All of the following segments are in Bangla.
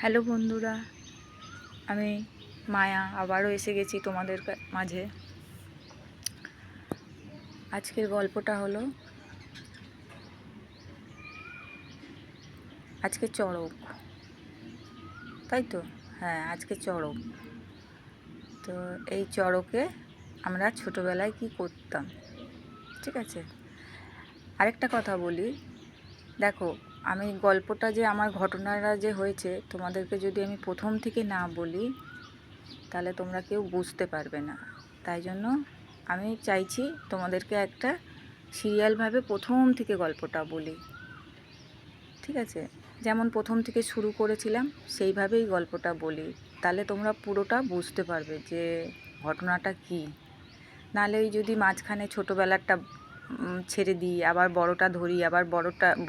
হ্যালো বন্ধুরা, আমি মায়া আবারও এসে গেছি তোমাদের মাঝে। আজকের গল্পটা হলো আজকে চড়ক, তাই তো? হ্যাঁ, আজকে চড়ক। তো এই চড়কে আমরা ছোটোবেলায় কি করতাম, ঠিক আছে? আরেকটা কথা বলি, দেখো, আমি গল্পটা যে আমার ঘটনাটা যে হয়েছে তোমাদেরকে যদি আমি প্রথম থেকে না বলি তাহলে তোমরা কেউ বুঝতে পারবে না। তাই জন্য আমি চাইছি তোমাদেরকে একটা সিরিয়ালভাবে প্রথম থেকে গল্পটা বলি, ঠিক আছে? যেমন প্রথম থেকে শুরু করেছিলাম সেইভাবেই গল্পটা বলি, তাহলে তোমরা পুরোটা বুঝতে পারবে যে ঘটনাটা কী। নাহলে ওই যদি মাঝখানে ছোটোবেলাটা ছেড়ে দিই, আবার বড়টা ধরি, আবার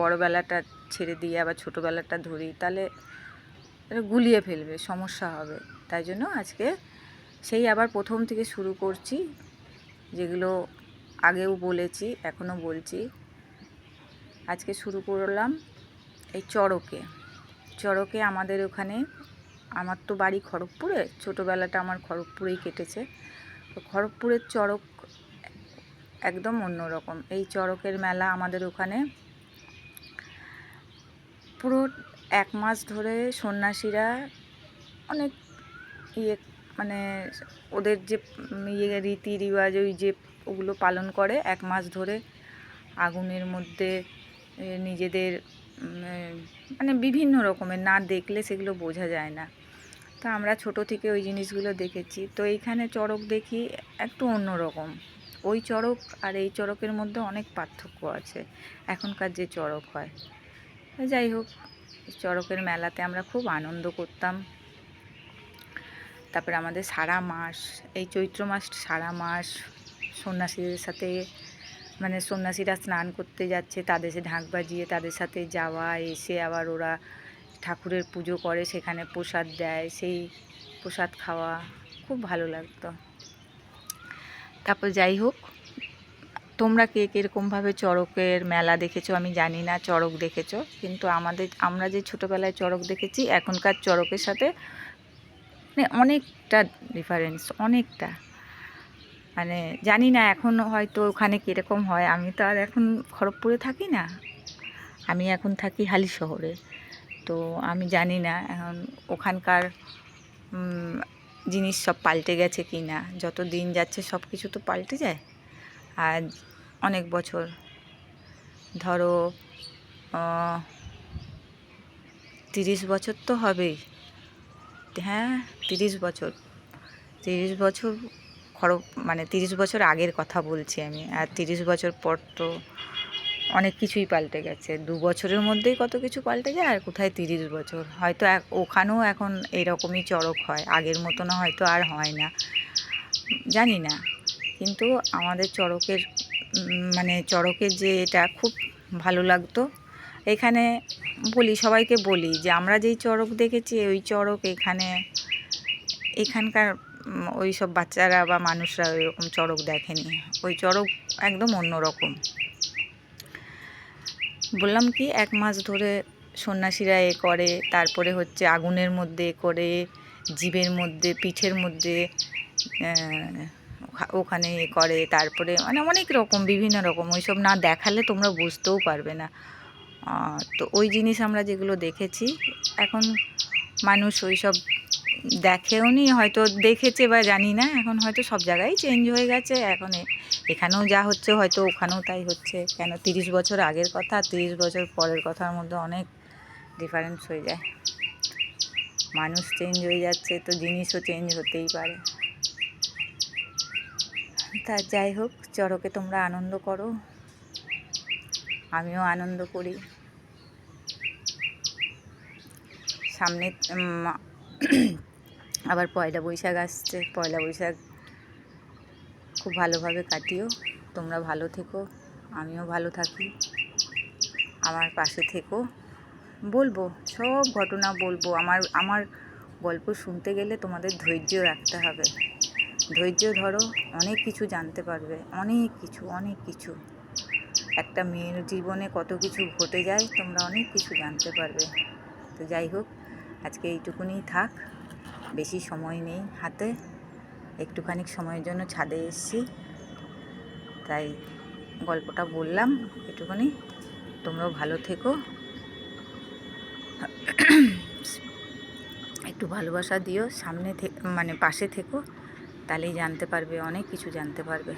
বড়বেলাটা ছেড়ে দিই, আবার ছোটোবেলাটা ধরি, তাহলে এটা গুলিয়ে ফেলবে, সমস্যা হবে। তাই জন্য আজকে সেই আবার প্রথম থেকে শুরু করছি, যেগুলো আগেও বলেছি এখনও বলছি। আজকে শুরু করলাম এই চড়কে আমাদের ওখানে, আমার তো বাড়ি খড়গপুরে, ছোটোবেলাটা আমার খড়গপুরেই কেটেছে। তো খড়গপুরের চড়ক একদম অন্যরকম। এই চড়কের মেলা আমাদের ওখানে পুরো 1 মাস ধরে সন্ন্যাসীরা অনেক মানে ওদের যে রীতি রিওয়াজ, ওই যে ওগুলো পালন করে 1 মাস ধরে। আগুনের মধ্যে নিজেদের মানে বিভিন্ন রকমের, না দেখলে সেগুলো বোঝা যায় না। তো আমরা ছোট থেকে ওই জিনিসগুলো দেখেছি। তো এইখানে চড়ক দেখি একটু অন্যরকম। ওই চড়ক আর এই চড়কের মধ্যে অনেক পার্থক্য আছে এখনকার যে চড়ক হয়। যাই হোক, চড়কের মেলাতে আমরা খুব আনন্দ করতাম। তারপরে আমাদের সারা মাস, এই চৈত্র মাস সারা মাস সন্ন্যাসীদের সাথে, মানে সন্ন্যাসীরা স্নান করতে যাচ্ছে, তাদের সে ঢাক বাজিয়ে তাদের সাথে যাওয়া, এসে আবার ওরা ঠাকুরের পুজো করে, সেখানে প্রসাদ দেয়, সেই প্রসাদ খাওয়া খুব ভালো লাগতো। তারপর যাই হোক, তোমরা কে কীরকমভাবে চড়কের মেলা দেখেছো আমি জানি না, চড়ক দেখেছো, কিন্তু আমরা যে ছোটোবেলায় চড়ক দেখেছি এখনকার চড়কের সাথে মানে অনেকটা ডিফারেন্স, অনেকটা। মানে জানি না এখন হয়তো ওখানে কীরকম হয়, আমি তো আর এখন খড়গপুরে থাকি না, আমি এখন থাকি হালিশহরে। তো আমি জানি না এখন ওখানকার জিনিস সব পাল্টে গেছে কি না। যত দিন যাচ্ছে সব কিছু তো পাল্টে যায়। আর অনেক বছর, ধরো 30 বছর তো হবেই। হ্যাঁ, 30 বছর, 30 বছর মানে 30 বছর আগের কথা বলছি আমি। আর 30 বছর পর তো অনেক কিছুই পাল্টে গেছে। 2 বছরের মধ্যেই কত কিছু পাল্টে যায়, আর কোথায় 30 বছর। হয়তো ওখানেও এখন এরকমই চড়ক হয়, আগের মতো না, হয়তো আর হয় না, জানি না। কিন্তু আমাদের চড়কের মানে চড়কের যে এটা খুব ভালো লাগতো। এখানে সবাইকে বলি যে আমরা যেই চড়ক দেখেছি ওই চড়ক এখানকার ওই সব বাচ্চারা বা মানুষরা ওইরকম চড়ক দেখেনি। ওই চড়ক একদম অন্যরকম। বললাম কি, 1 মাস ধরে সন্ন্যাসীরা করে, তারপরে হচ্ছে আগুনের মধ্যে করে, জিভের মধ্যে, পিঠের মধ্যে ওখানে করে, তারপরে মানে অনেক রকম, বিভিন্ন রকম। ওইসব না দেখালে তোমরা বুঝতেও পারবে না। তো ওই জিনিস আমরা যেগুলো দেখেছি, এখন মানুষ ওই সব দেখেও নি, হয়তো দেখেছে বা জানি না। এখন হয়তো সব জায়গায় চেঞ্জ হয়ে গেছে। এখন এখানেও যা হচ্ছে হয়তো ওখানেও তাই হচ্ছে। কেন 30 বছর আগের কথা 30 বছর পরের কথার মধ্যে অনেক ডিফারেন্স হয়ে যায়। মানুষ চেঞ্জ হয়ে যাচ্ছে, তো জিনিসও চেঞ্জ হতেই পারে। তা যাই হোক, চড়কে তোমরা আনন্দ করো, আমিও আনন্দ করি। সামনে আবার পয়লা বৈশাখ আসছে। পয়লা বৈশাখ খুব ভালোভাবে কাটিও। তোমরা ভালো থেকো, আমিও ভালো থাকি, আমার পাশে থেকো। বলবো, সব ঘটনা বলবো। আমার গল্প শুনতে গেলে তোমাদের ধৈর্য রাখতে হবে। ধৈর্য ধরো, অনেক কিছু জানতে পারবে, অনেক কিছু, অনেক কিছু। একটা মেয়ের জীবনে কত কিছু ঘটে যায়, তোমরা অনেক কিছু জানতে পারবে। তো যাই হোক, আজকে এইটুকুনি থাক, বেশি সময় নেই হাতে, একটুখানি সময়ের জন্য ছাদে এসেছি, তাই গল্পটা বললাম একটুখানি। তোমরাও ভালো থেকো, একটু ভালোবাসা দিও, সামনে মানে পাশে থেকো, তাহলেই জানতে পারবে, অনেক কিছু জানতে পারবে।